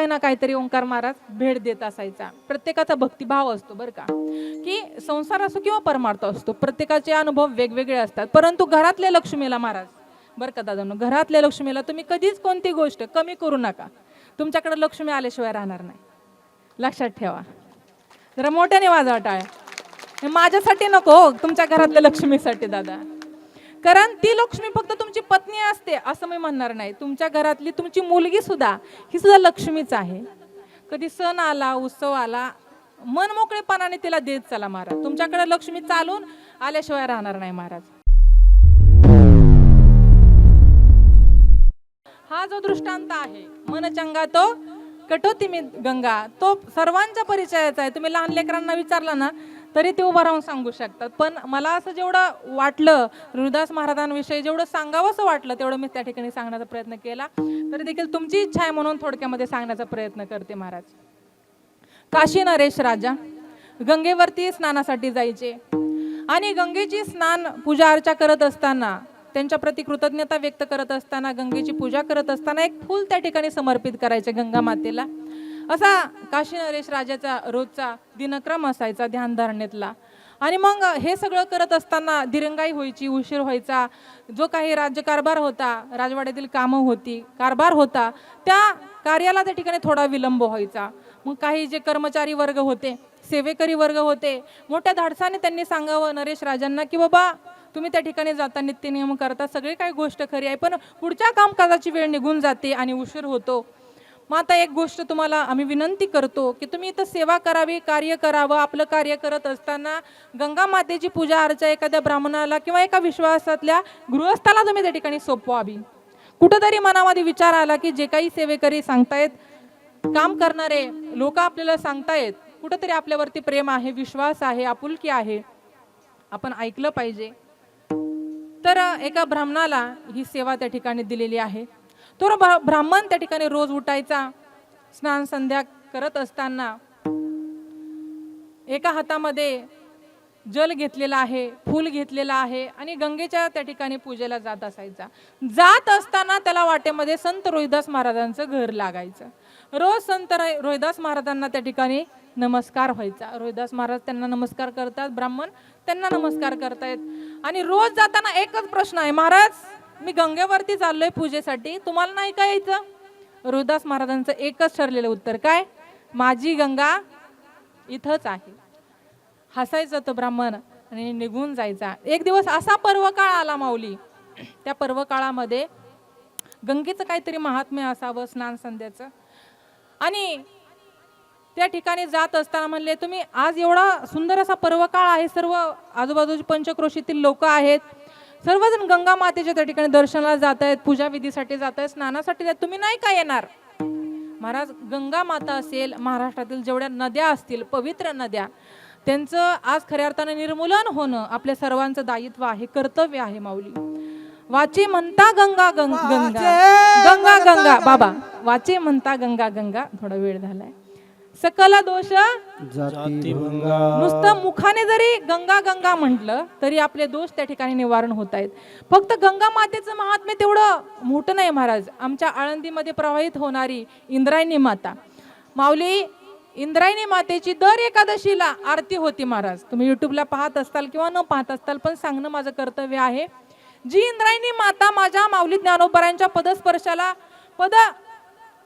ना काहीतरी ओंकार महाराज भेट देत असायचा. प्रत्येकाचा भक्तिभाव असतो बरं का, की संसार असो किंवा परमार्थ असतो, प्रत्येकाचे अनुभव वेगवेगळे असतात. परंतु घरातल्या लक्ष्मीला महाराज बरं का दादांनो, घरातल्या लक्ष्मीला तुम्ही कधीच कोणती गोष्ट कमी करू नका. तुमच्याकडे लक्ष्मी आल्याशिवाय राहणार नाही, लक्षात ठेवा. जरा मोठ्याने वाजवा टाळ्या. माझ्यासाठी नको, तुमच्या घरातल्या लक्ष्मीसाठी दादा. कारण ती लक्ष्मी फक्त तुमची पत्नी असते असं मी म्हणणार नाही. तुमच्या घरातली तुमची मुलगी सुद्धा ही सुद्धा लक्ष्मीच आहे. कधी सण आला, उत्सव आला, मन मोकळेपणाने तिला देत चला महाराज. तुमच्याकडे लक्ष्मी चालून आल्याशिवाय राहणार नाही महाराज. हा जो दृष्टांत आहे, मन चंगा तो कटोती मी गंगा, तो सर्वांच्या परिचयाचा आहे. तुम्ही लहान लेकरांना विचारला ना तरी ते उभं राहून सांगू शकतात. पण मला असं जेवढं वाटलं रोहिदास महाराजांविषयी, जेवढं सांगावंसं वाटलं तेवढं मी त्या ठिकाणी सांगण्याचा प्रयत्न केला. तरी देखील तुमची इच्छा आहे म्हणून थोडक्यामध्ये सांगण्याचा प्रयत्न करते महाराज. काशी नरेश राजा गंगेवरती स्नानासाठी जायचे आणि गंगेची स्नान पूजा अर्चा करत असताना, त्यांच्या प्रति कृतज्ञता व्यक्त करत असताना, गंगेची पूजा करत असताना एक फूल त्या ठिकाणी समर्पित करायचे गंगा मातेला. असा काशी नरेश राजाचा रोजचा दिनक्रम असायचा ध्यानधारणेतला. आणि मग हे सगळं करत असताना दिरंगाई व्हायची, उशीर व्हायचा. जो काही राज्यकारभार होता, राजवाड्यातील कामं होती, कारभार होता, त्या कार्याला त्या ठिकाणी थोडा विलंब व्हायचा. मग काही जे कर्मचारी वर्ग होते, सेवेकरी वर्ग होते, मोठ्या धाडसाने त्यांनी सांगावं नरेश राजांना की बाबा तुम्ही त्या ठिकाणी जाता, नित्यनियम करता, सगळी काही गोष्ट खरी आहे, पण पुढच्या कामकाजाची वेळ निघून जाते आणि उशीर होतो. मग आता एक गोष्ट तुम्हाला आम्ही विनंती करतो की तुम्ही इथं सेवा करावी, कार्य करावं. आपलं कार्य करत असताना गंगा मातेची पूजा अर्चा एखाद्या ब्राह्मणाला किंवा एका विश्वासातल्या गृहस्थाला तुम्ही त्या ठिकाणी सोपवावी. कुठंतरी मनामध्ये विचार आला की जे काही सेवेकरी सांगतायत, काम करणारे लोक आपल्याला सांगतायत, कुठंतरी आपल्यावरती प्रेम आहे, विश्वास आहे, आपुलकी आहे, आपण ऐकलं पाहिजे. तर एका ब्राह्मणाला ही सेवा त्या ठिकाणी दिलेली आहे. तो ब्राह्मण त्या ठिकाणी रोज उठायचा, स्नान संध्या करत असताना एका हातामध्ये जल घेतलेला आहे, फूल घेतलेला आहे आणि गंगेच्या त्या ठिकाणी पूजेला जात असायचा. जात असताना त्याला वाटेमध्ये संत रोहिदास महाराजांचं घर लागायचं. रोज संत रोहिदास महाराजांना त्या ठिकाणी नमस्कार व्हायचा. रोहिदास महाराज त्यांना नमस्कार करतात, ब्राह्मण त्यांना नमस्कार करतायत. आणि रोज जाताना एकच प्रश्न आहे, महाराज मी गंगेवरती चाललोय पूजेसाठी, तुम्हाला नाही का यायचं? रोहिदास महाराजांचं एकच ठरलेलं उत्तर, काय? माझी गंगा इथंच आहे. हसायचा तो ब्राह्मण आणि निघून जायचा. एक दिवस असा पर्वकाळ आला माऊली, त्या पर्वकाळामध्ये गंगेचं काहीतरी महात्म्य असावं, स्नान संध्याचं. आणि त्या ठिकाणी जात असताना म्हणले तुम्ही आज एवढा सुंदर असा पर्वकाळ आहे, सर्व आजूबाजूच्या पंचक्रोशीतील लोक आहेत, सर्वजण गंगा मातेच्या त्या ठिकाणी दर्शनाला जात आहेत, पूजा विधीसाठी जात आहेत, स्नानासाठी जात, तुम्ही नाही का येणार? महाराज गंगा माता असेल, महाराष्ट्रातील जेवढ्या नद्या असतील, पवित्र नद्या, त्यांचं आज खऱ्या अर्थाने निर्मूलन होणं आपल्या सर्वांचं दायित्व आहे, कर्तव्य आहे माऊली. वाचे म्हणता गंगा गंगा गंगा गंगा बाबा, वाचे म्हणता गंगा गंगा. थोडा वेळ झालाय. सकल दोष जाती भंगा. नुसतं मुखाने जरी गंगा गंगा म्हटलं तरी आपले दोष त्या ठिकाणी निवारण होत आहेत. फक्त गंगा मातेचं महात्म्य तेवढं मोठं नाही महाराज. आमच्या आळंदीमध्ये प्रवाहित होणारी इंद्रायणी माता माऊली, इंद्रायणी मातेची दर एकादशीला आरती होती महाराज. तुम्ही युट्यूबला पाहत असताल किंवा न पाहत असताल, पण सांगणं माझं कर्तव्य आहे. जी इंद्रायणी माता माझ्या माऊली ज्ञानोबरायांच्या पदस्पर्शाला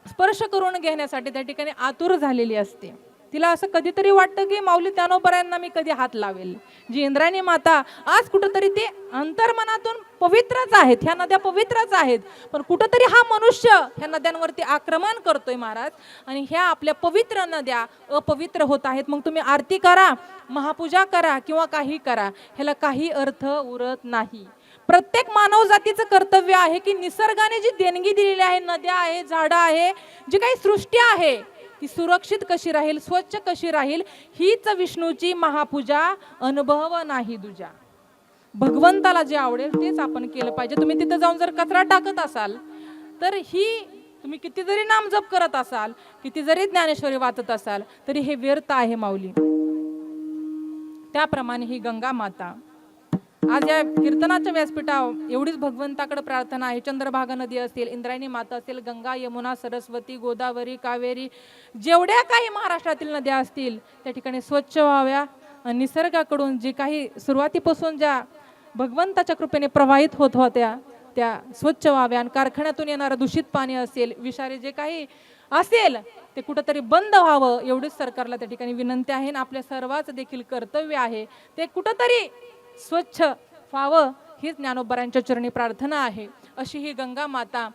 स्पर्श करून घेण्यासाठी त्या ठिकाणी आतुर झालेली असते. तिला असं कधीतरी वाटतं की माऊली ज्ञानोबरायांना मी कधी हात लावेल. जी इंद्रायणी माता आज कुठंतरी ते अंतर्मनातून पवित्रच आहेत, ह्या नद्या पवित्रच आहेत, पण कुठंतरी हा मनुष्य ह्या नद्यांवरती आक्रमण करतोय महाराज, आणि ह्या आपल्या पवित्र नद्या अपवित्र होत आहेत. मग तुम्ही आरती करा, महापूजा करा किंवा काही करा, ह्याला काही अर्थ उरत नाही. प्रत्येक मानव जातीचं कर्तव्य आहे की निसर्गाने जी देणगी दिलेली आहे, नद्या आहे, झाडं आहे, जी काही सृष्टी आहे ती सुरक्षित कशी राहील, स्वच्छ कशी राहील, हीच विष्णूची महापूजा, अनुभव नाही दुजा. भगवंताला जे आवडेल तेच आपण केलं पाहिजे. तुम्ही तिथं जाऊन जर कचरा टाकत असाल तर ही तुम्ही किती जरी नाम जप करत असाल, किती जरी ज्ञानेश्वरी वाचत असाल तरी हे व्यर्थ आहे माऊली. त्याप्रमाणे ही गंगा माता आज या कीर्तनाच्या व्यासपीठावर एवढीच भगवंताकडे प्रार्थना आहे. चंद्रभागा नदी असेल, इंद्रायणी माता असेल, गंगा, यमुना, सरस्वती, गोदावरी, कावेरी, जेवढ्या काही महाराष्ट्रातील नद्या असतील त्या ठिकाणी स्वच्छ व्हाव्या. आणि निसर्गाकडून जी काही सुरुवातीपासून ज्या भगवंताच्या कृपेने प्रवाहित होत होत्या त्या स्वच्छ व्हाव्या. आणि कारखान्यातून येणारं दूषित पाणी असेल, विषारी जे काही असेल ते कुठंतरी बंद व्हावं एवढीच सरकारला त्या ठिकाणी विनंती आहे. आणि आपल्या सर्वांच देखील कर्तव्य आहे ते कुठंतरी स्वच्छ व्हावं हीच ज्ञानोबरांच्या चरणी प्रार्थना आहे. अशी ही गंगा माता.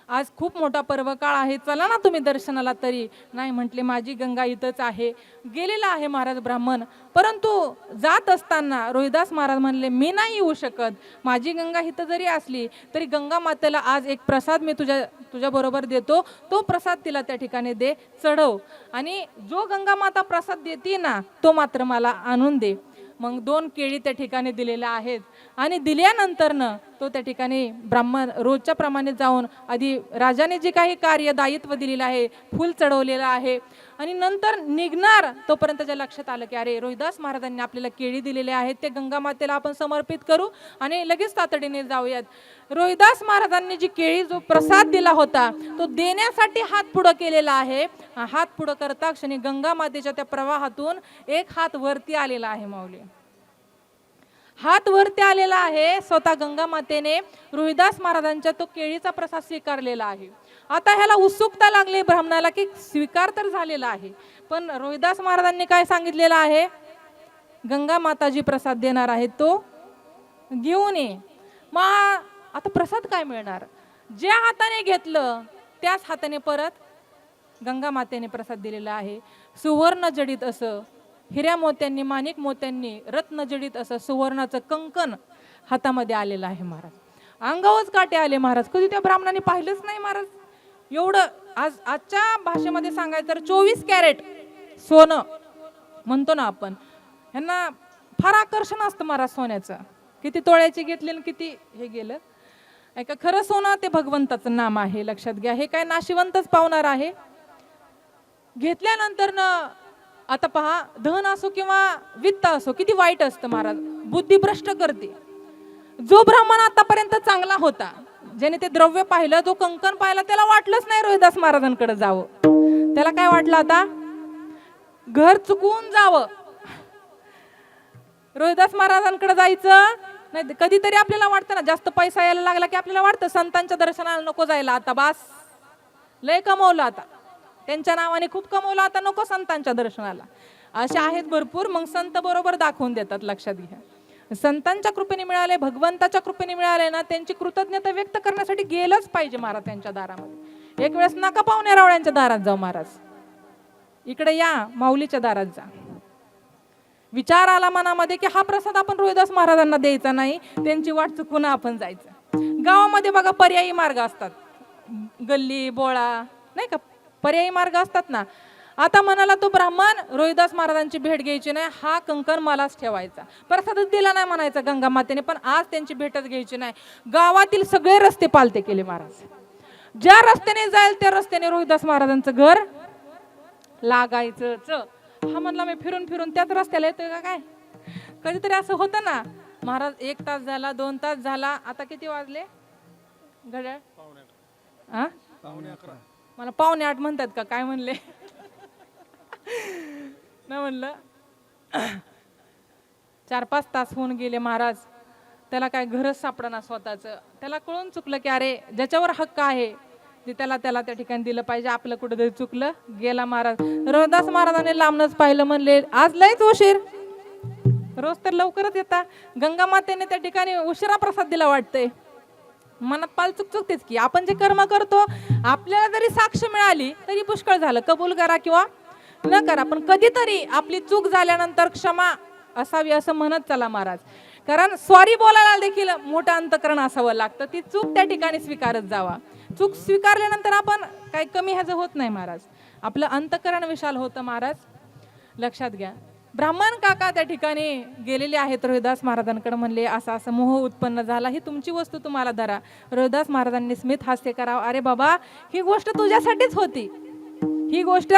आज खूप मोठा पर्व काळ आहे, चला ना तुम्ही दर्शनाला. तरी नाही म्हटले, माझी गंगा इथंच आहे. गेलेला आहे महाराज ब्राह्मण, परंतु जात असताना रोहिदास महाराज म्हणले मी नाही येऊ शकत. माझी गंगा इथं जरी असली तरी गंगा मातेला आज एक प्रसाद मी तुझ्या बरोबर देतो, तो प्रसाद तिला त्या ठिकाणी दे, चढव. आणि जो गंगा माता प्रसाद देते ना तो मात्र मला आणून दे. मग 2 केळी त्या ठिकाणी दिलेल्या आहेत. आणि दिल्यानंतरनं तो त्या ठिकाणी ब्राह्मण रोजच्या प्रमाणे जाऊन आधी राजाने जे काही कार्य दायित्व दिलेलं आहे, फूल चढवलेलं आहे. आणि नंतर निघणार तोपर्यंत त्याच्या लक्षात आलं की अरे रोहिदास महाराजांनी आपल्याला केळी दिलेले आहेत, ते गंगा मातेला आपण समर्पित करू आणि लगेच तातडीने जाऊयात. रोहिदास महाराजांनी जी केळी जो प्रसाद दिला होता तो देण्यासाठी हात पुढं केलेला आहे. हात पुढं करता क्षणी गंगा मातेच्या त्या प्रवाहातून एक हात वरती आलेला आहे. माऊली, हात वरती आलेला आहे. स्वतः गंगा मातेने रोहिदास महाराजांच्या तो केळीचा प्रसाद स्वीकारलेला आहे. आता ह्याला उत्सुकता लागली ब्राह्मणाला की स्वीकार तर झालेला आहे, पण रोहिदास महाराजांनी काय सांगितलेलं आहे, गंगा माता जी प्रसाद देणार आहे तो घेऊन ये. मग आता प्रसाद काय मिळणार? ज्या हाताने घेतलं त्याच हाताने परत गंगा मातेने प्रसाद दिलेला आहे. सुवर्ण जडित असं, हिऱ्या मोत्यांनी, माणिक मोत्यांनी, रत्न जडित असं सुवर्णाचं कंकण हातामध्ये आलेलं आहे. महाराज अंगावच काटे आले. महाराज कधी त्या ब्राह्मणाने पाहिलंच नाही. महाराज एवढं आजच्या भाषेमध्ये सांगायचं तर 24 कॅरेट सोनं म्हणतो ना आपण, ह्यांना फार आकर्षण असतं महाराज सोन्याचं. किती तोळ्याचे घेतले आणि किती हे गेलं. ऐका, खरं सोनं ते भगवंताचं नाम आहे, लक्षात घ्या. हे काय नाशिवंतच पावणार आहे. घेतल्यानंतर ना आता पहा, धन असो किंवा वित्त असो किती वाईट असतं महाराज, बुद्धी भ्रष्ट करते. जो ब्राह्मण आतापर्यंत चांगला होता, ज्याने ते द्रव्य पाहिलं, जो कंकण पाहिला, त्याला वाटलंच नाही रोहिदास महाराजांकडे जावं. त्याला काय वाटलं, आता घर चुकवून जावं, रोहिदास महाराजांकडे जायचं नाही. कधीतरी आपल्याला वाटतं ना, जास्त पैसा यायला लागला की आपल्याला वाटतं संतांच्या दर्शनाला नको जायला, आता बास लय कमवलं, आता त्यांच्या नावाने खूप कमवलं, आता नको संतांच्या दर्शनाला. असे आहेत भरपूर. मग संत बरोबर दाखवून देतात, लक्षात घ्या. संतांच्या कृपेने मिळाले, भगवंताच्या कृपेने मिळाले ना, त्यांची कृतज्ञता व्यक्त करण्यासाठी गेलंच पाहिजे महाराज त्यांच्या दारामध्ये. एक वेळेस नका पाहुण्या रावळ्यांच्या दारात जाऊ महाराज, इकडे या माऊलीच्या दारात जा. विचार आला मनामध्ये की हा प्रसाद आपण रोहिदास महाराजांना द्यायचा नाही, त्यांची वाट चुकून आपण जायचं. गावामध्ये बघा पर्यायी मार्ग असतात, गल्ली बोळा नाही का, पर्यायी मार्ग असतात ना. आता म्हणाला तो ब्राह्मण, रोहिदास महाराजांची भेट घ्यायची नाही, हा कंकण मलाच ठेवायचा. प्रसादच दिला नाही म्हणायचा गंगा मातेने, पण आज त्यांची भेटच घ्यायची नाही. गावातील सगळे रस्ते पालते केले महाराज. ज्या रस्त्याने जाईल त्या रस्त्याने रोहिदास महाराजांचं घर लागायचं. हा म्हणला मी फिरून फिरून त्याच रस्त्याला येतोय का काय. कधीतरी असं होतं ना महाराज, 1 तास झाला, 2 तास झाला, आता किती वाजले घड्याळ? हा, मला 7:45 म्हणतात का काय म्हणले नाही म्हणलं. 4-5 तास होऊन गेले महाराज. त्याला काय घरच सापडना स्वतःचं. त्याला कळून चुकलं की अरे ज्याच्यावर हक्क आहे ते त्याला त्या ठिकाणी दिलं पाहिजे. आपलं कुठेतरी चुकलं. गेला महाराज. रोहिदास महाराजांनी लांबनच पाहिलं, म्हणले आज लयच उशीर, रोज तर लवकरच येता. गंगा मातेने त्या ठिकाणी उशिरा प्रसाद दिला वाटतंय. मनात पाल चुकतेच की आपण जे कर्म करतो, आपल्याला जरी साक्ष मिळाली तरी पुष्कळ झालं. कबूल करा किंवा न करा, पण कधीतरी आपली चूक झाल्यानंतर क्षमा असावी असं म्हणत चला महाराज. कारण सॉरी बोलायला देखील मोठं अंतकरण असावं लागतं. ती चूक त्या ठिकाणी स्वीकारत जावा. चूक स्वीकारल्यानंतर आपण काही कमी ह्याचं होत नाही महाराज, आपलं अंतकरण विशाल होतं महाराज, लक्षात घ्या. ब्राह्मण काका त्या ठिकाणी गेलेले आहेत रोहिदास महाराजांकडे. म्हणले असं असं मोह उत्पन्न झाला, ही तुमची वस्तू तुम्हाला धरा. रोहिदास महाराजांनी स्मित हास्य करावं. अरे बाबा, ही गोष्ट तुझ्यासाठीच होती, ही गोष्ट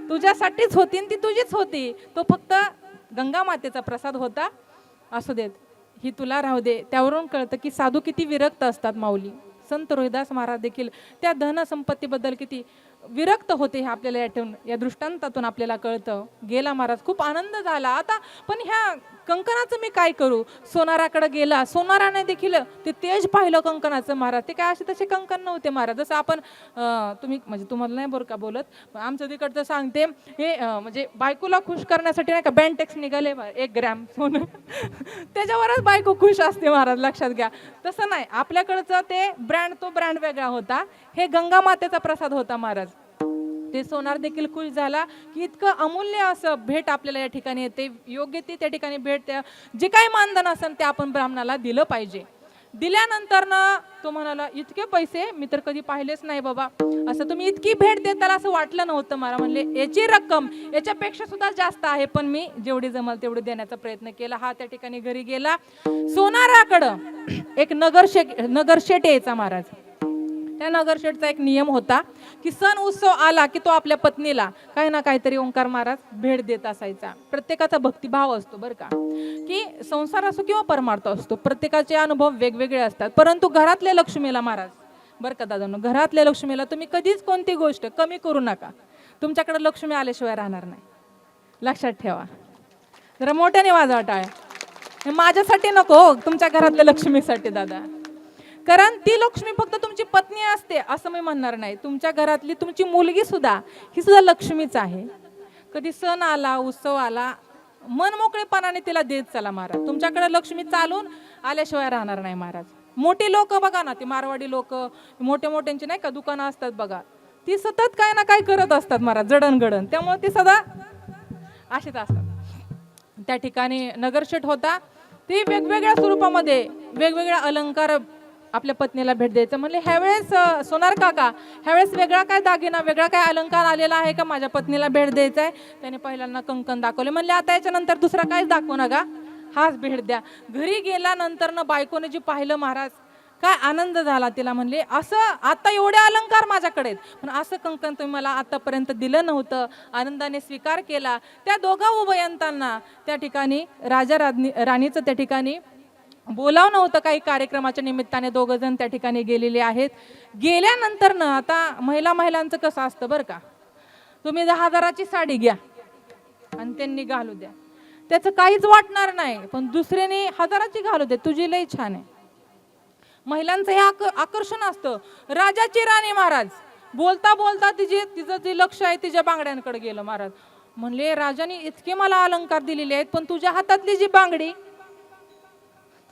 तुझ्यासाठीच होती, ती तुझीच होती. तो फक्त गंगा मातेचा प्रसाद होता, असू देत. ही तुला राहू दे. त्यावरून कळतं की साधू किती विरक्त असतात माऊली. संत रोहिदास महाराज देखील त्या धनसंपत्तीबद्दल किती विरक्त होते हे आपल्याला या दृष्टांतातून आपल्याला कळतं. गेला महाराज, खूप आनंद झाला. आता पण ह्या कंकणाचं मी काय करू? सोनाराकडे गेला, सोनाराने देखील ते तेज पाहिलं कंकणाचं महाराज. ते काय असे तसे कंकण नव्हते महाराज. जसं आपण तुम्ही म्हणजे तुम्हाला नाही बरं का बोलत, आमचं तिकडचं सांगते हे म्हणजे बायकोला खुश करण्यासाठी नाही का बँटेक्स निघाले 1 ग्रॅम सोनं त्याच्यावरच बायको खुश असते महाराज, लक्षात घ्या. तसं नाही, आपल्याकडचं ते तो ब्रँड वेगळा होता. हे गंगा मातेचा प्रसाद होता महाराज. ते सोनार देखील खुश झाला की इतकं अमूल्य असं भेट आपल्याला या ठिकाणी येते, योग्य ती त्या ठिकाणी भेट, जे काही मानधन असेल ते आपण ब्राह्मणाला दिलं पाहिजे. दिल्यानंतर ना तो म्हणाला, इतके पैसे मी तर कधी पाहिलेच नाही बाबा, असं तुम्ही इतकी भेट देताला असं वाटलं नव्हतं मला. म्हणले याची रक्कम याच्यापेक्षा सुद्धा जास्त आहे, पण मी जेवढी जमल तेवढी देण्याचा प्रयत्न केला. हा त्या ठिकाणी घरी गेला. सोनाराकडं एक नगरशेठ यायचा महाराज. त्या नगरशेठचा एक नियम होता की सण उत्सव आला की तो आपल्या पत्नीला काही ना काहीतरी ओंकार महाराज भेट देत असायचा. प्रत्येकाचा भक्तिभाव असतो बरं का, की संसार असो किंवा परमार्थ असतो, प्रत्येकाचे अनुभव वेगवेगळे असतात. परंतु घरातल्या लक्ष्मीला महाराज बरं का दादांनो, घरातल्या लक्ष्मीला तुम्ही कधीच कोणती गोष्ट कमी करू नका. तुमच्याकडे लक्ष्मी आल्याशिवाय राहणार नाही, लक्षात ठेवा. जरा मोठ्याने वाजवा टाळ्या. हे माझ्यासाठी नको, तुमच्या घरातल्या लक्ष्मीसाठी दादा. कारण ती लक्ष्मी फक्त तुमची पत्नी असते असं मी म्हणणार नाही. तुमच्या घरातली तुमची मुलगी सुद्धा ही सुद्धा लक्ष्मीच आहे. कधी सण आला, उत्सव आला, मन मोकळेपणाने तिला देत चला महाराज. तुमच्याकडे लक्ष्मी चालून आल्याशिवाय राहणार नाही महाराज. मोठी लोक बघा ना, ती मारवाडी लोक, मोठे मोठ्यांची नाही का दुकानं असतात बघा, ती सतत काय ना काय करत असतात महाराज, जडणघडण. त्यामुळे ती सदा अशीच असतात. त्या ठिकाणी नगरशेठ होता. ती वेगवेगळ्या स्वरूपामध्ये वेगवेगळ्या अलंकार आपल्या पत्नीला भेट द्यायचं. म्हणले ह्यावेळेस सोनार काका, ह्यावेळेस वेगळा काय दागिना, वेगळा काय अलंकार आलेला आहे का माझ्या पत्नीला भेट द्यायचा आहे? त्याने पहिल्यांदा कंकण दाखवले. म्हणले आता याच्यानंतर दुसरा काहीच दाखवू नका, हाच भेट द्या. घरी गेल्यानंतर ना बायकोने जे पाहिलं महाराज, काय आनंद झाला तिला. म्हणले असं आता एवढे अलंकार माझ्याकडे आहेत, पण असं कंकण तुम्ही मला आतापर्यंत दिलं नव्हतं. आनंदाने स्वीकार केला. त्या दोघा उभयंतांना त्या ठिकाणी राजा राणीचं त्या ठिकाणी बोलावं नव्हतं. काही कार्यक्रमाच्या निमित्ताने दोघं जण त्या ठिकाणी गेलेले आहेत. गेल्यानंतर ना आता महिलांचं कसं असतं बरं का, तुम्ही 10,000ची साडी घ्या आणि त्यांनी घालू द्या, त्याचं काहीच वाटणार नाही. पण दुसऱ्याने 1000ची घालू दे, तुझी लई छान आहे. महिलांचं हे आकर्षण असतं. राजाची राणी महाराज बोलता बोलता तिचं जे लक्ष आहे तिच्या बांगड्यांकडे गेलं महाराज. म्हणले राजाने इतके मला अलंकार दिलेले आहेत, पण तुझ्या हातातली जी बांगडी,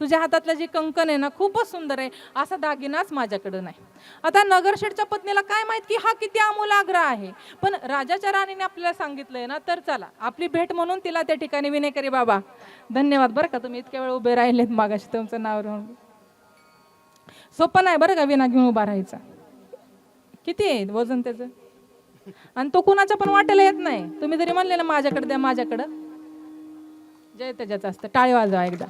तुझ्या हातातलं जे कंकण आहे ना, खूपच सुंदर आहे, असा दागिनाच माझ्याकडे नाही. आता नगरशेठच्या पत्नीला काय माहित की हा किती अमूलाग्र आहे, पण राजाच्या राणीने आपल्याला सांगितलंय ना, तर चला आपली भेट म्हणून तिला त्या ठिकाणी विनयकरी बाबा धन्यवाद बरं का, तुम्ही इतक्या वेळ उभे राहिलेत मागाशी तुमचं नाव राहून. सोपं नाही बरं का विना घेऊन उभा राहायचा. किती आहे वजन त्याचं, आणि तो कुणाच्या पण वाटेला येत नाही. तुम्ही जरी म्हणले ना माझ्याकडे द्या, माझ्याकडं जय त्याच्याच असतं. टाळी वाजवा एकदा.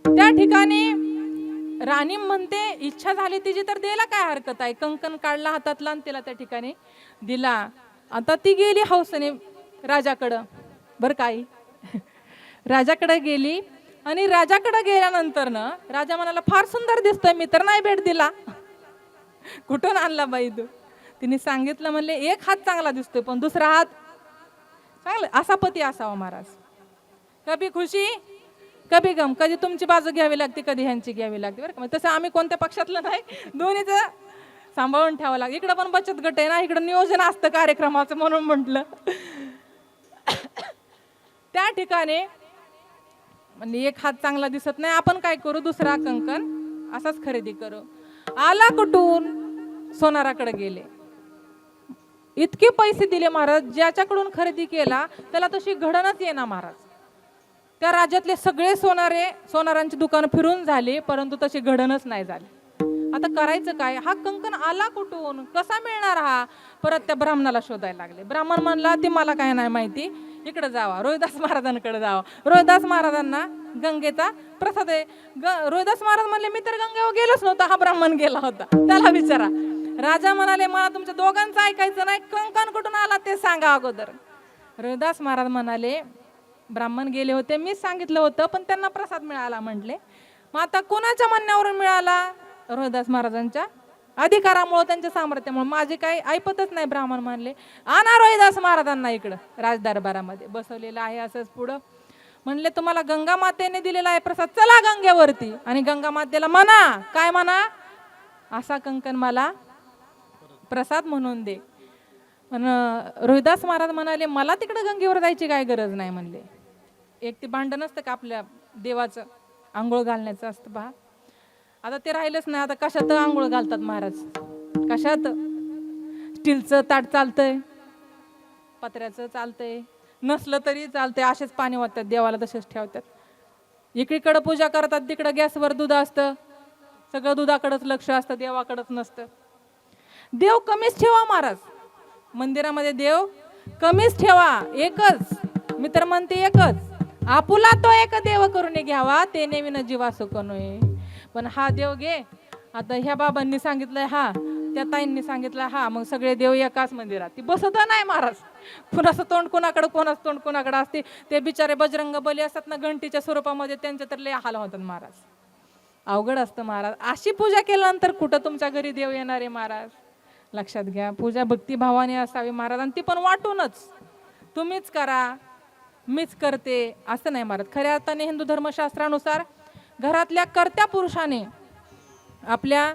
त्या ठिकाणी राणी म्हणते इच्छा झाली तिची तर द्यायला काय हरकत आहे. कंकण काढला हातातला आणि तिला त्या ठिकाणी दिला. आता ती गेली हौसेने राजाकडं बरं काही राजाकडे गेली. आणि राजाकडे गेल्यानंतर ना राजा म्हणाला फार सुंदर दिसतोय, मी तर नाही भेट दिला. कुठून आणला बाई तू? तिने सांगितलं. म्हणले एक हात चांगला दिसतोय, पण दुसरा हात चांगला, असा पती असावा महाराज. कभी खुशी कभी गम, कधी तुमची बाजू घ्यावी लागते, कधी ह्यांची घ्यावी लागते बरं का. तसं आम्ही कोणत्या पक्षातलं नाही, दोन्हीचं सांभाळून ठेवावं लागतं. इकडं पण बचत गट आहे ना, इकडं नियोजन असतं कार्यक्रमाचं, म्हणून म्हटलं. त्या ठिकाणी म्हणजे एक हात चांगला दिसत नाही, आपण काय करू, दुसरा कंकण असाच खरेदी करू. आला कुठून? सोनाराकडे गेले. इतके पैसे दिले महाराज, ज्याच्याकडून खरेदी केला त्याला तशी घडणच येणार महाराज. त्या राज्यातले सगळे सोनारांची दुकानं फिरून झाली, परंतु तशी घडणच नाही झाली. आता करायचं काय? हा कंकण आला कुठून, कसा मिळणार हा? परत त्या ब्राह्मणाला शोधायला लागले. ब्राह्मण म्हणला ते मला काय नाही माहिती, इकडे जावा, रोहिदास महाराजांकडे जावा. रोहिदास महाराजांना गंगेचा प्रसाद आहे. रोहिदास महाराज म्हणले मी तर गंगेवर गेलोच नव्हता, हा ब्राह्मण गेला होता, त्याला विचारा. राजा म्हणाले मला तुमच्या दोघांचं ऐकायचं नाही, कंकण कुठून आला ते सांगा अगोदर. रोहिदास महाराज म्हणाले ब्राह्मण गेले होते, मीच सांगितलं होतं, पण त्यांना प्रसाद मिळाला म्हटले. मग आता कोणाच्या म्हणण्यावरून मिळाला? रोहिदास महाराजांच्या अधिकारामुळे, त्यांच्या सामर्थ्यामुळे. माझे काही ऐपतच नाही. ब्राह्मण म्हणले आणा रोहिदास महाराजांना इकडं राजदरबारामध्ये बसवलेलं आहे असंच पुढं. म्हणले तुम्हाला गंगा मातेने दिलेला आहे प्रसाद, चला गंगेवरती आणि गंगा मातेला म्हणा, काय म्हणा, असा कंकण मला प्रसाद म्हणून दे. पण रोहिदास महाराज म्हणाले मला तिकडे गंगेवर जायची काय गरज नाही म्हणले. एक ते भांडण असतं का आपल्या देवाचं आंघोळ घालण्याचं असतं पहा. आता ते राहिलंच नाही. आता कशात आंघोळ घालतात महाराज? कशात? स्टीलचं ताट चालतंय, पत्र्याचं चालतंय, नसलं तरी चालतंय, असेच पाणी वाटतात देवाला, तसेच ठेवतात. इकडे पूजा करतात, तिकडं गॅसवर दूध असतं, सगळं दुधाकडेच लक्ष असतं, देवाकडेच नसतं. देव कमीच ठेवा महाराज, मंदिरामध्ये देव कमीच ठेवा, एकच. मी तर म्हणते एकच, आपुला तो एक देव करून घ्यावा, ते नेविन जीवा सुखनोय. पण हा देव घे, आता ह्या बाबांनी सांगितलंय हा, त्या ताईंनी सांगितलं हा, मग सगळे देव एकाच मंदिरात. ती बसत नाही महाराज. कुणाचं तोंड कोणाकडे, कोणाचं तोंड कोणाकडे असते. ते बिचारे बजरंग बली असतात ना घंटीच्या स्वरूपामध्ये, त्यांचे तर लय हाल होतात महाराज. अवघड असतं महाराज. अशी पूजा केल्यानंतर कुठं तुमच्या घरी देव येणार आहे महाराज? लक्षात घ्या, पूजा भक्तिभावाने असावी महाराज, आणि ती पण वाटूनच. तुम्हीच करा, मीच करते असं नाही महाराज. खऱ्या अर्थाने हिंदू धर्मशास्त्रानुसार घरातल्या कर्त्या पुरुषाने आपल्या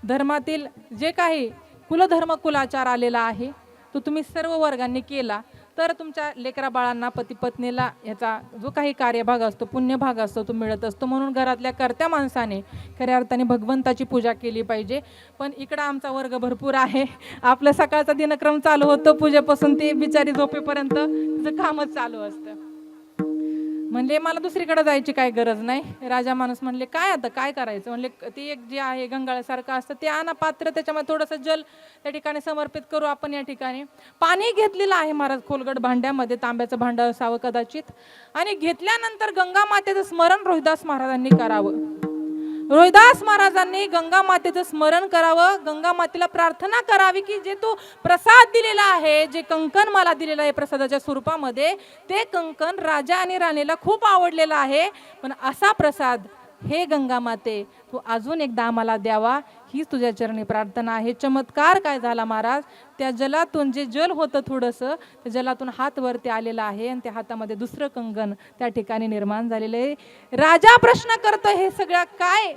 धर्मातील जे काही कुलधर्म कुलाचार आलेला आहे तो तुम्ही सर्व वर्गांनी केला तर तुमच्या लेकरा बाळांना, पती पत्नीला ह्याचा जो काही कार्यभाग असतो, पुण्यभाग असतो, तो मिळत असतो. म्हणून घरातल्या कर्त्या माणसाने खऱ्या अर्थाने भगवंताची पूजा केली पाहिजे. पण इकडं आमचा वर्ग भरपूर आहे. आपलं सकाळचा दिनक्रम चालू होतो, पूजेपासून ते बिचारी झोपेपर्यंत तिचं कामच चालू असतं. म्हणले मला दुसरीकडे जायची काय गरज नाही. राजा माणूस म्हणले काय आता काय करायचं? म्हणले ते एक जे आहे गंगाळासारखं असतं ते आणा पात्र, त्याच्यामध्ये थोडंसं जल त्या ठिकाणी समर्पित करू आपण. या ठिकाणी पाणी घेतलेलं आहे महाराज खोलगट भांड्यामध्ये, तांब्याचं भांडं असावं कदाचित. आणि घेतल्यानंतर गंगा मातेचं स्मरण रोहिदास महाराजांनी करावं. रोहिदास महाराजांनी गंगा मातेचं स्मरण करावं, गंगा मातेला प्रार्थना करावी की जे तू प्रसाद दिलेला आहे, जे कंकण मला दिलेलं आहे प्रसादाच्या स्वरूपामध्ये, ते कंकण राजा आणि राणीला खूप आवडलेलं आहे. पण असा प्रसाद हे गंगा माते तू अजून एकदा आम्हाला द्यावा, हीच तुझ्या चरणी प्रार्थना आहे. चमत्कार काय झाला महाराज? त्या जलातून जे जल होतं थोडंसं, त्या जलातून हात वरती आलेला आहे आणि त्या हातामध्ये दुसरं कंगन त्या ठिकाणी निर्माण झालेलं आहे. राजा प्रश्न करतो हे सगळं काय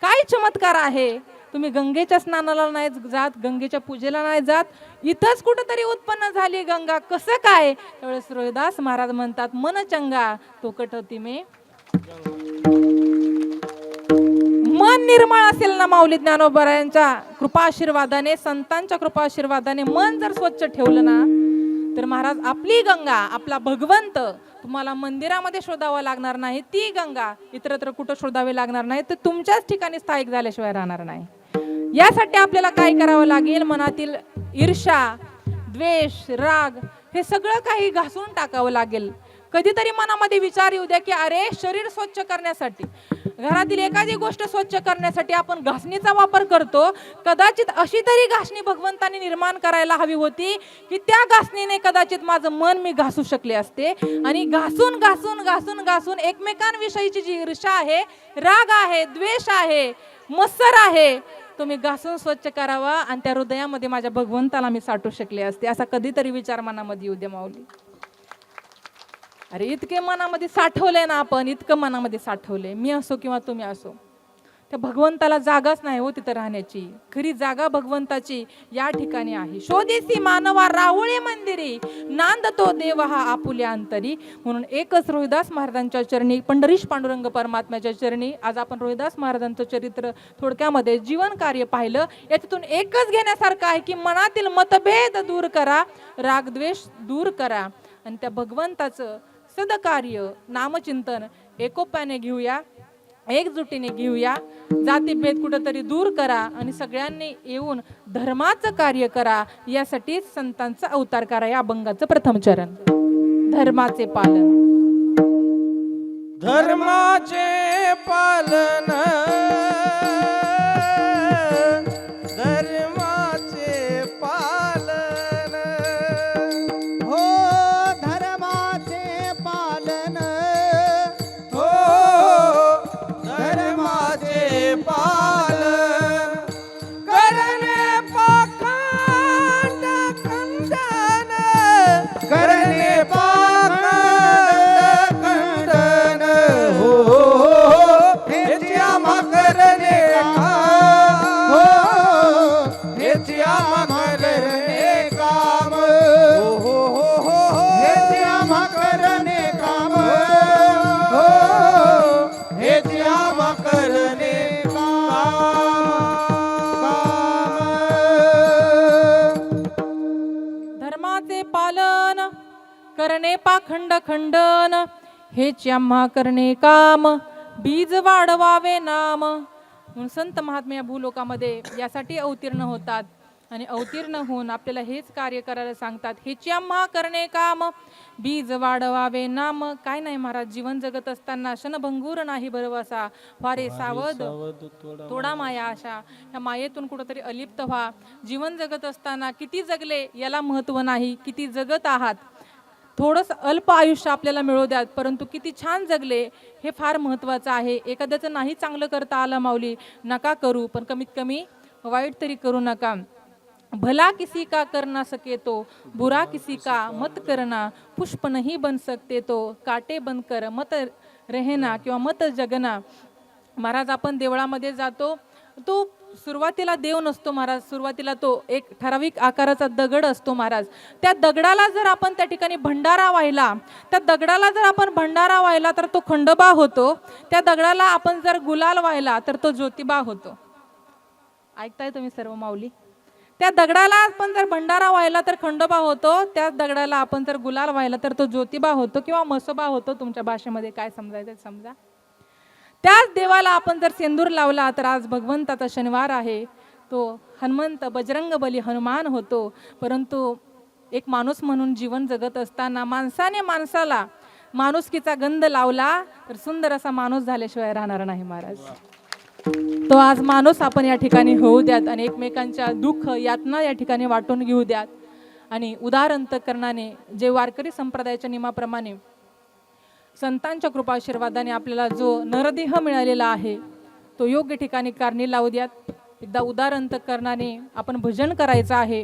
काय चमत्कार आहे? तुम्ही गंगेच्या स्नानाला नाही जात, गंगेच्या पूजेला नाही जात, इथंच कुठंतरी उत्पन्न झाली गंगा, कसं काय? त्यावेळेस रोहिदास महाराज म्हणतात मन चंगा तो कटवती मे. मन निर्मळ असेल ना माऊली ज्ञानोबरायांच्या कृपाशीर्वादाने, संतांच्या कृपाशीर्वादाने मन जर स्वच्छ ठेवलं ना तर महाराज आपली गंगा, आपला भगवंत तुम्हाला मंदिरामध्ये शोधावा लागणार नाही. ती गंगा इतरत्र कुठं शोधावी लागणार नाही, तर तुमच्याच ठिकाणी स्थायिक झाल्याशिवाय राहणार नाही. यासाठी आपल्याला काय करावं लागेल? मनातील ईर्ष्या, द्वेष, राग हे सगळं काही घासून टाकावं लागेल. कधीतरी मनामध्ये विचार येऊ द्या की अरे शरीर स्वच्छ करण्यासाठी, घरातील एखादी गोष्ट स्वच्छ करण्यासाठी आपण घासणीचा वापर करतो. कदाचित अशी तरी घासणी भगवंताने निर्माण करायला हवी होती की त्या घासणीने कदाचित माझं मन मी घासू शकले असते. आणि घासून घासून घासून घासून एकमेकांविषयीची जी ईर्ष्या आहे, राग आहे, द्वेष आहे, मत्सर आहे, तुम्ही घासून स्वच्छ करावा आणि त्या हृदयामध्ये माझ्या भगवंताला मी साठवू शकले असते. असा कधीतरी विचार मनामध्ये येऊ दे माऊली. अरे इतके मनामध्ये साठवले ना आपण, इतकं मनामध्ये साठवले, मी असो किंवा तुम्ही असो, त्या भगवंताला जागाच नाही हो तिथं राहण्याची. खरी जागा भगवंताची या ठिकाणी आहे. शोधेसी मानवा राहुळे मंदिरी, नांदतो देव हा आपुल्या अंतरी. म्हणून एकच रोहिदास महाराजांच्या चरणी, पंढरीश पांडुरंग परमात्म्याच्या चरणी आज आपण रोहिदास महाराजांचं चरित्र थोडक्यामध्ये जीवन कार्य पाहिलं. याच्यातून एकच घेण्यासारखं आहे की मनातील मतभेद दूर करा, रागद्वेष दूर करा आणि त्या भगवंताचं सदकार्य नामचिंतन एकोप्याने घेऊया, एकजुटीने घेऊया. जातीभेद कुठंतरी दूर करा आणि सगळ्यांनी येऊन धर्माचं कार्य करा. यासाठी संतांचा अवतार करा. या अभंगाचं प्रथम चरण धर्माचे पालन. धर्माचे पालन, धर्माचे पालन, हो धर्माचे पालन, हेची आम्हा करणे काम हो हो हो हो हेची आम्हा करणे काम हो हेची आम्हा करणे धर्माचे पालन करणे पाखंड खंडन हेच आम्हा करणे काम बीज वाढवावे नाम. म्हणून संत महात्मे या भूलोकामध्ये यासाठी अवतीर्ण होतात आणि अवतीर्ण होऊन आपल्याला हेच कार्य करायला सांगतात. हेची आम्हा करणे काम बीज वाढवावे नाम. काय नाही महाराज, जीवन जगत असताना क्षणभंगूर नाही बरवसा फारे सावध थोडा माया आशा. या मायेतून कुठंतरी अलिप्त व्हा. जीवन जगत असताना किती जगले याला महत्व नाही, किती जगत आहात. थोडंसं अल्प आयुष्य आपल्याला मिळू द्यात, परंतु किती छान जगले हे फार महत्त्वाचं आहे. एखाद्याचं नाही चांगलं करता आलं माऊली नका करू, पण कमीत कमी वाईट तरी करू नका. भला किसी का कर ना सके तो बुरा किसी का मत करना पुष्प नहीं बन सकते तो काटे बंद कर मत रहना किंवा मत जगना. महाराज आपण देवळामध्ये जातो, तो सुरुवातीला देव नसतो महाराज, सुरुवातीला तो एक ठराविक आकाराचा दगड असतो महाराज. त्या दगडाला जर आपण त्या ठिकाणी भंडारा वाहिला, त्या दगडाला जर आपण भंडारा वाहिला तर तो खंडोबा होतो. त्या दगडाला आपण जर गुलाल वाहिला तर तो ज्योतिबा होतो. ऐकताय तुम्ही सर्व माऊली? त्या दगडाला आपण जर भंडारा वाहिला तर खंडोबा होतो, त्या दगडाला आपण जर गुलाल वाहिला तर तो ज्योतिबा होतो किंवा मसोबा होतो. तुमच्या भाषेमध्ये काय समजायचं समजा. त्याच देवाला आपण जर सेंदूर लावला तर आज भगवंताचा शनिवार आहे, तो हनुमंत बजरंग बली हनुमान होतो. परंतु एक माणूस म्हणून जीवन जगत असताना माणसाने माणसाला माणुसकीचा गंध लावला तर सुंदर असा माणूस झाल्याशिवाय राहणार नाही महाराज. तो आज माणूस आपण या ठिकाणी होऊ द्यात आणि एकमेकांच्या दुःख यातना या ठिकाणी वाटून घेऊ द्यात. आणि उदार अंतःकरणाने जे वारकरी संप्रदायाच्या नियमाप्रमाणे संतांच्या कृपा आशीर्वादाने आपल्याला जो नरदेह मिळालेला आहे तो योग्य ठिकाणी कारणी लावू द्यात. एकदा उदार अंतःकरणाने आपण भजन करायचं आहे.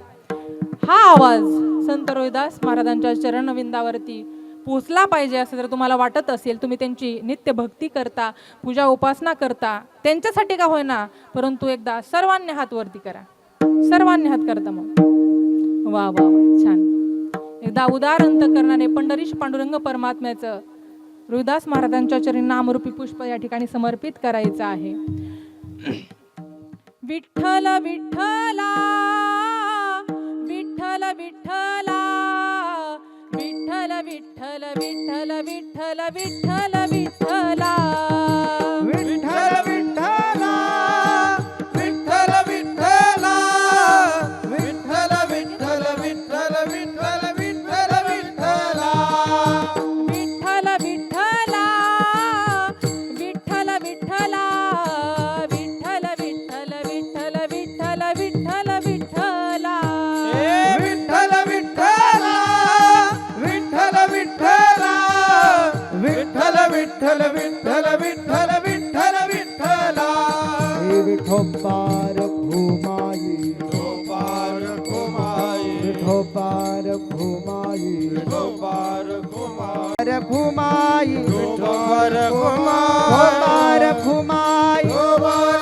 हा आवाज संत रोहिदास महाराजांच्या चरणविंदावरती पोचला पाहिजे असं जर तुम्हाला वाटत असेल, तुम्ही त्यांची नित्य भक्ती करता, पूजा उपासना करता, त्यांच्यासाठी का होईना, परंतु एकदा सर्वांनी हात वरती करा. सर्वांनी हात करता मग वा वा छान. एकदा उदार अंतःकरणाने पंढरीश पांडुरंग परमात्म्याचं रोहिदास महाराजांच्या चरणी नामरूपी पुष्प या ठिकाणी समर्पित करायचं आहे. विठ्ठल विठ्ठला विठ्ठल विठ्ठला विठ्ठल विठ्ठल विठ्ठल विठ्ठल विठ्ठल विठ्ठला विठ्ठल विठ्ठला विठ्ठल विठ्ठला विठ्ठल विठ्ठल विठ्ठल विठ्ठल विठ्ठल विठ्ठला विठ्ठल विठ्ठला विठ्ठल विठ्ठला विठ्ठल विठ्ठल विठ्ठल विठ्ठल विठ्ठल विठ्ठला विठ्ठल विठ्ठला विठ्ठल विठ्ठला विठ्ठल विठ्ठल विठ्ठल विठ्ठल विठ्ठल विठ्ठला विठोबार घुमाई विठोबार घुमाई विठोबार घुमाई विठोबार घुमाई घुमाई विठोबार विठोबार घुमाई विठोबार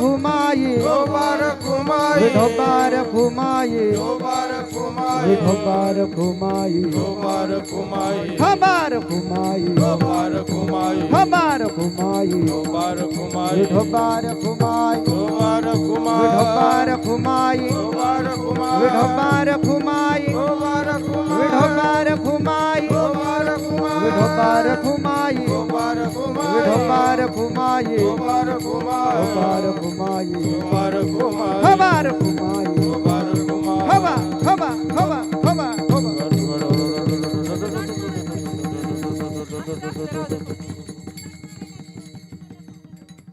घुमाई विठोबार घुमाई विठोबार घुमाई विठोबार घुमाई विठोबार घुमाई खबर घुमाई विठोबार घुमाई खबर घुमाई विठोबार घुमाई विठोबार घुमाई विठोबार घुमाई विठोबार घुमाई विठोबार घुमाई विठोबार घुमाई विठोबार घुमाई विठोबार घुमाई विठोबार घुमाई विठोबार घुमाई विठोबार घुमाई विठोबार घुमाई विठोबार घुमाई विठोबार घुमाई विठोबार घुमाई खबर घुमाई